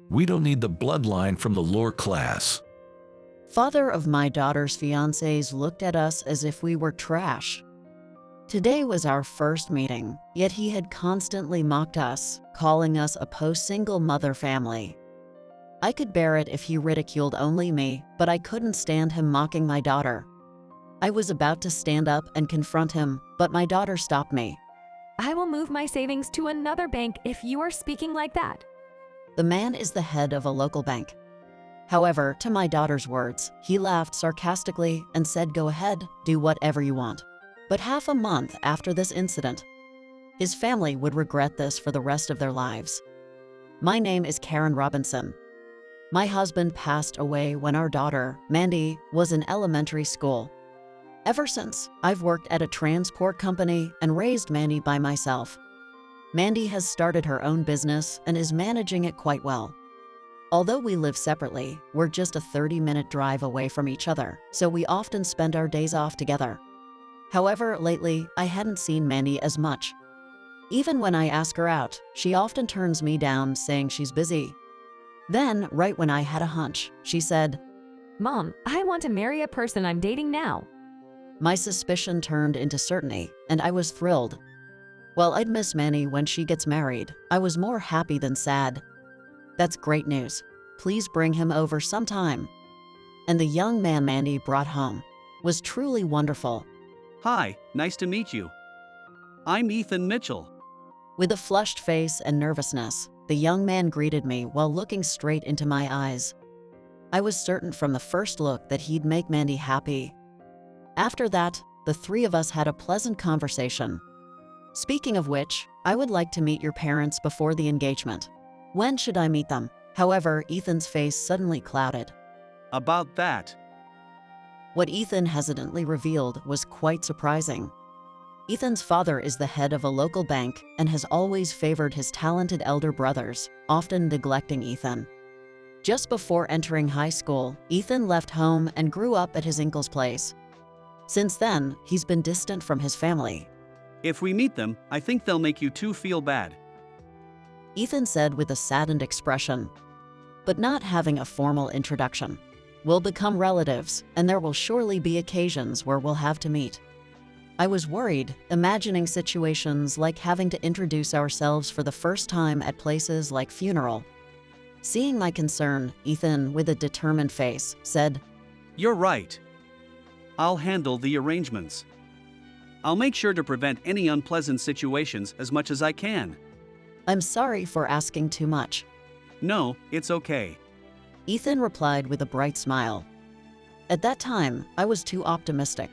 We don't need the bloodline from the lower class. Father of my daughter's fiancés looked at us as if we were trash. Today was our first meeting, yet he had constantly mocked us, calling us a post-single mother family. I could bear it if he ridiculed only me, but I couldn't stand him mocking my daughter. I was about to stand up and confront him, but my daughter stopped me. I will move my savings to another bank if you are speaking like that. The man is the head of a local bank. However, to my daughter's words, he laughed sarcastically and said, "Go ahead, do whatever you want." But half a month after this incident, his family would regret this for the rest of their lives. My name is Karen Robinson. My husband passed away when our daughter, Mandy, was in elementary school. Ever since, I've worked at a transport company and raised Mandy by myself. Mandy has started her own business and is managing it quite well. Although we live separately, we're just a 30-minute drive away from each other, so we often spend our days off together. However, lately, I hadn't seen Mandy as much. Even when I ask her out, she often turns me down, saying she's busy. Then, right when I had a hunch, she said, Mom, I want to marry a person I'm dating now. My suspicion turned into certainty, and I was thrilled. While I'd miss Mandy when she gets married, I was more happy than sad. That's great news. Please bring him over sometime. And the young man Mandy brought home was truly wonderful. Hi, nice to meet you. I'm Ethan Mitchell. With a flushed face and nervousness, the young man greeted me while looking straight into my eyes. I was certain from the first look that he'd make Mandy happy. After that, the three of us had a pleasant conversation. Speaking of which, I would like to meet your parents before the engagement. When should I meet them? However, Ethan's face suddenly clouded. About that. What Ethan hesitantly revealed was quite surprising. Ethan's father is the head of a local bank and has always favored his talented elder brothers, often neglecting Ethan. Just before entering high school, Ethan left home and grew up at his uncle's place. Since then, he's been distant from his family. If we meet them, I think they'll make you two feel bad. Ethan said with a saddened expression. But not having a formal introduction. We'll become relatives, and there will surely be occasions where we'll have to meet. I was worried, imagining situations like having to introduce ourselves for the first time at places like funeral. Seeing my concern, Ethan, with a determined face, said, You're right. I'll handle the arrangements. I'll make sure to prevent any unpleasant situations as much as I can. I'm sorry for asking too much. No, it's okay. Ethan replied with a bright smile. At that time, I was too optimistic.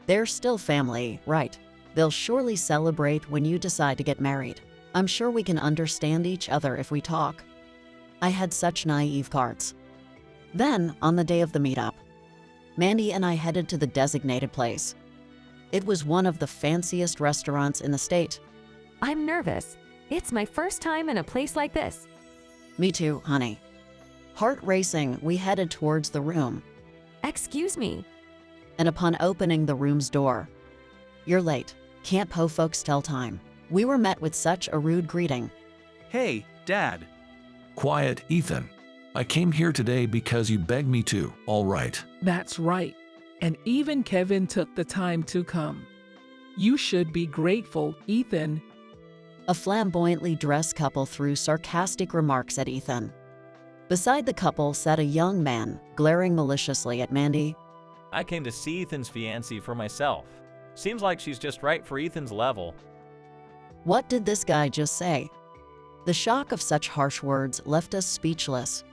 They're still family, right? They'll surely celebrate when you decide to get married. I'm sure we can understand each other if we talk. I had such naive thoughts. Then, on the day of the meetup, Mandy and I headed to the designated place. It was one of the fanciest restaurants in the state. I'm nervous. It's my first time in a place like this. Me too, honey. Heart racing, we headed towards the room. Excuse me. And upon opening the room's door, "You're late. Can't po folks tell time." We were met with such a rude greeting. Hey, Dad. Quiet, Ethan. I came here today because you begged me to, all right? That's right. And even Kevin took the time to come. You should be grateful, Ethan. A flamboyantly dressed couple threw sarcastic remarks at Ethan. Beside the couple sat a young man, glaring maliciously at Mandy. I came to see Ethan's fiancée for myself. Seems like she's just right for Ethan's level. What did this guy just say? The shock of such harsh words left us speechless.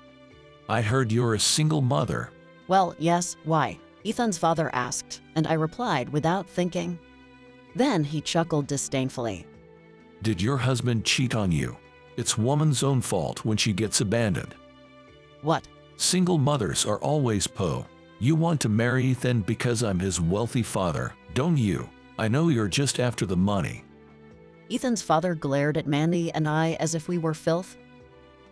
I heard you're a single mother. Well, yes, why? Ethan's father asked, and I replied without thinking. Then he chuckled disdainfully. Did your husband cheat on you? It's woman's own fault when she gets abandoned. What? Single mothers are always po. You want to marry Ethan because I'm his wealthy father, don't you? I know you're just after the money. Ethan's father glared at Mandy and I as if we were filth.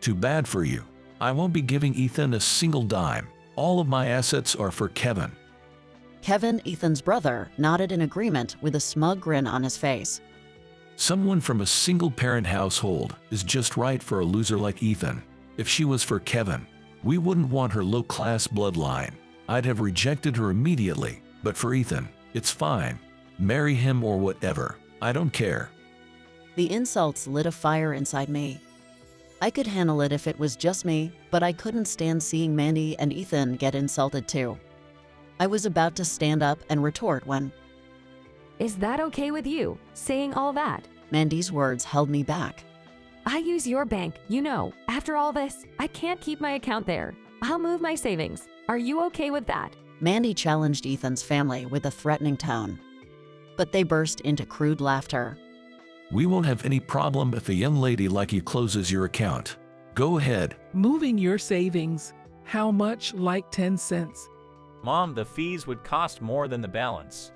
Too bad for you. I won't be giving Ethan a single dime. All of my assets are for Kevin. Kevin, Ethan's brother, nodded in agreement with a smug grin on his face. Someone from a single-parent household is just right for a loser like Ethan. If she was for Kevin, we wouldn't want her low-class bloodline. I'd have rejected her immediately. But for Ethan, it's fine. Marry him or whatever. I don't care. The insults lit a fire inside me. I could handle it if it was just me, but I couldn't stand seeing Mandy and Ethan get insulted too. I was about to stand up and retort when Is that okay with you, saying all that? Mandy's words held me back. I use your bank, you know. After all this, I can't keep my account there. I'll move my savings. Are you okay with that? Mandy challenged Ethan's family with a threatening tone. But they burst into crude laughter. We won't have any problem if a young lady like you closes your account. Go ahead. Moving your savings. How much? Like 10 cents. Mom, the fees would cost more than the balance.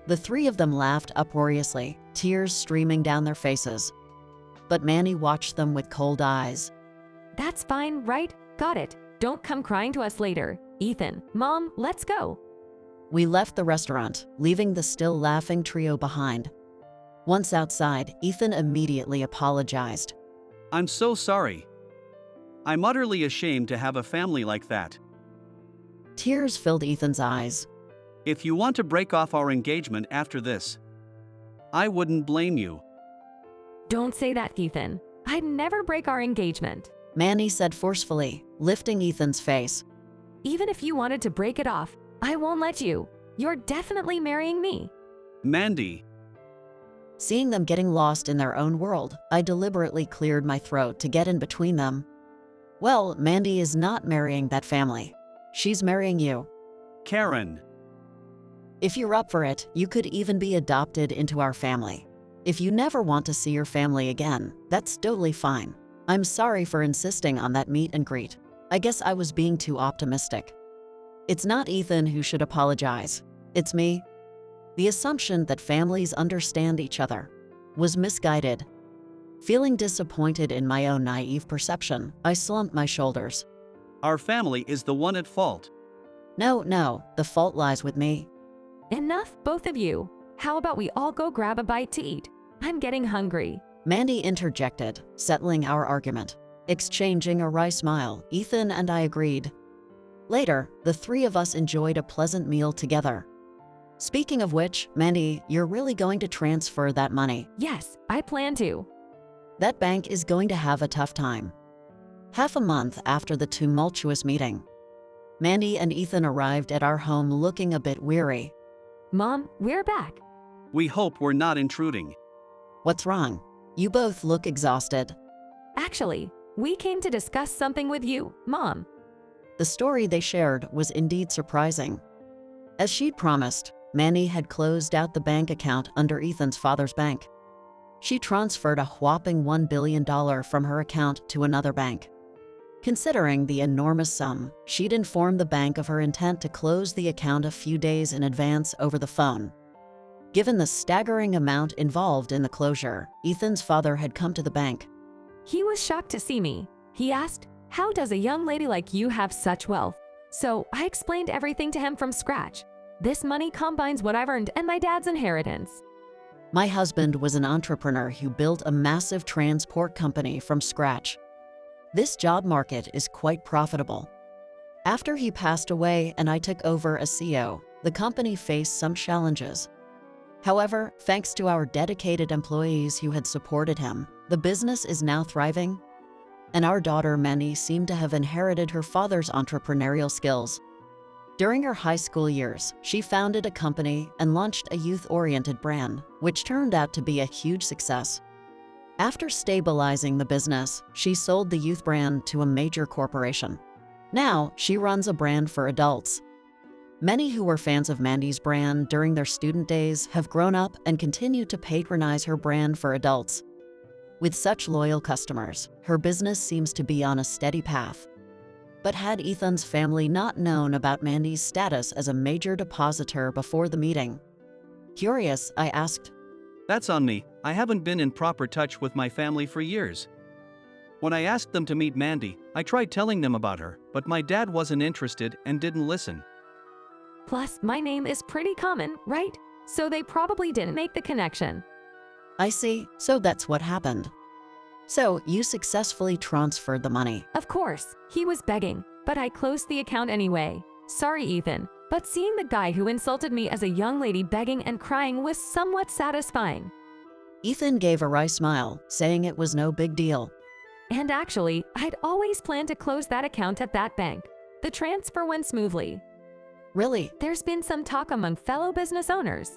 The three of them laughed uproariously, tears streaming down their faces. But Mandy watched them with cold eyes. That's fine, right? Got it. Don't come crying to us later. Ethan, Mom, let's go. We left the restaurant, leaving the still laughing trio behind. Once outside, Ethan immediately apologized. I'm so sorry. I'm utterly ashamed to have a family like that. Tears filled Ethan's eyes. If you want to break off our engagement after this, I wouldn't blame you. Don't say that, Ethan. I'd never break our engagement. Mandy said forcefully, lifting Ethan's face. Even if you wanted to break it off, I won't let you. You're definitely marrying me. Mandy. Seeing them getting lost in their own world, I deliberately cleared my throat to get in between them. Well, Mandy is not marrying that family. She's marrying you. Karen. If you're up for it, you could even be adopted into our family. If you never want to see your family again, that's totally fine. I'm sorry for insisting on that meet and greet. I guess I was being too optimistic. It's not Ethan who should apologize. It's me. The assumption that families understand each other was misguided. Feeling disappointed in my own naive perception, I slumped my shoulders. Our family is the one at fault. No, the fault lies with me. Enough, both of you. How about we all go grab a bite to eat? I'm getting hungry. Mandy interjected, settling our argument. Exchanging a wry smile, Ethan and I agreed. Later, the three of us enjoyed a pleasant meal together. Speaking of which, Mandy, you're really going to transfer that money. Yes, I plan to. That bank is going to have a tough time. Half a month after the tumultuous meeting, Mandy and Ethan arrived at our home looking a bit weary. Mom, we're back. We hope we're not intruding. What's wrong? You both look exhausted. Actually, we came to discuss something with you, Mom. The story they shared was indeed surprising. As she'd promised, Mandy had closed out the bank account under Ethan's father's bank. She transferred a whopping $1 billion from her account to another bank. Considering the enormous sum, she'd informed the bank of her intent to close the account a few days in advance over the phone. Given the staggering amount involved in the closure, Ethan's father had come to the bank. He was shocked to see me. He asked, "How does a young lady like you have such wealth?" So I explained everything to him from scratch. This money combines what I've earned and my dad's inheritance. My husband was an entrepreneur who built a massive transport company from scratch. This job market is quite profitable. After he passed away and I took over as CEO, the company faced some challenges. However, thanks to our dedicated employees who had supported him, the business is now thriving. And our daughter Mandy seemed to have inherited her father's entrepreneurial skills. During her high school years, she founded a company and launched a youth-oriented brand, which turned out to be a huge success. After stabilizing the business, she sold the youth brand to a major corporation. Now, she runs a brand for adults. Many who were fans of Mandy's brand during their student days have grown up and continue to patronize her brand for adults. With such loyal customers, her business seems to be on a steady path. But had Ethan's family not known about Mandy's status as a major depositor before the meeting? Curious, I asked. That's on me. I haven't been in proper touch with my family for years. When I asked them to meet Mandy, I tried telling them about her, but my dad wasn't interested and didn't listen. Plus, my name is pretty common, right? So they probably didn't make the connection. I see, so that's what happened. So you successfully transferred the money. Of course, he was begging, but I closed the account anyway. Sorry, Ethan, but seeing the guy who insulted me as a young lady begging and crying was somewhat satisfying. Ethan gave a wry smile, saying it was no big deal. And actually, I'd always planned to close that account at that bank. The transfer went smoothly. Really? There's been some talk among fellow business owners.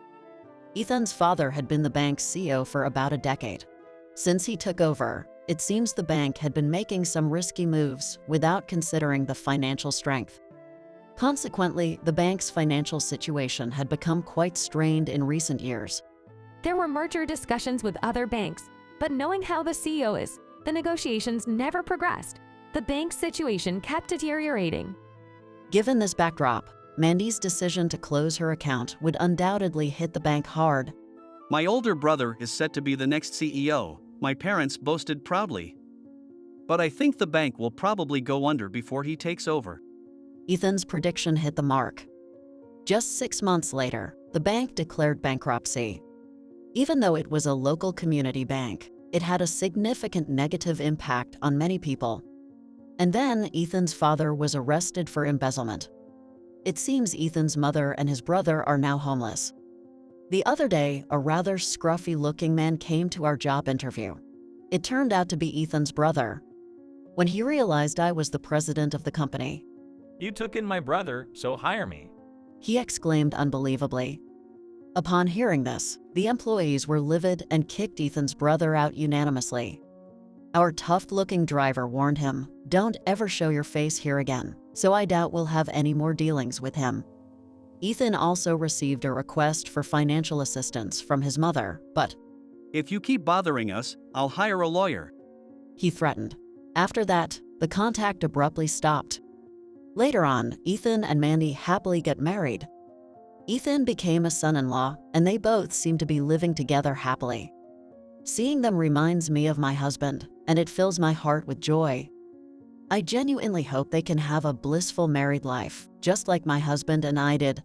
Ethan's father had been the bank's CEO for about a decade. Since he took over, it seems the bank had been making some risky moves without considering the financial strength. Consequently, the bank's financial situation had become quite strained in recent years. There were merger discussions with other banks, but knowing how the CEO is, the negotiations never progressed. The bank's situation kept deteriorating. Given this backdrop, Mandy's decision to close her account would undoubtedly hit the bank hard. My older brother is set to be the next CEO, my parents boasted proudly. But I think the bank will probably go under before he takes over. Ethan's prediction hit the mark. Just 6 months later, the bank declared bankruptcy. Even though it was a local community bank, it had a significant negative impact on many people. And then Ethan's father was arrested for embezzlement. It seems Ethan's mother and his brother are now homeless. The other day, a rather scruffy-looking man came to our job interview. It turned out to be Ethan's brother. When he realized I was the president of the company, You took in my brother, so hire me. he exclaimed unbelievably. Upon hearing this, the employees were livid and kicked Ethan's brother out unanimously. Our tough-looking driver warned him, "Don't ever show your face here again," so I doubt we'll have any more dealings with him. Ethan also received a request for financial assistance from his mother, but If you keep bothering us, I'll hire a lawyer. he threatened. After that, the contact abruptly stopped. Later on, Ethan and Mandy happily get married. Ethan became a son-in-law, and they both seem to be living together happily. Seeing them reminds me of my husband, and it fills my heart with joy. I genuinely hope they can have a blissful married life, just like my husband and I did.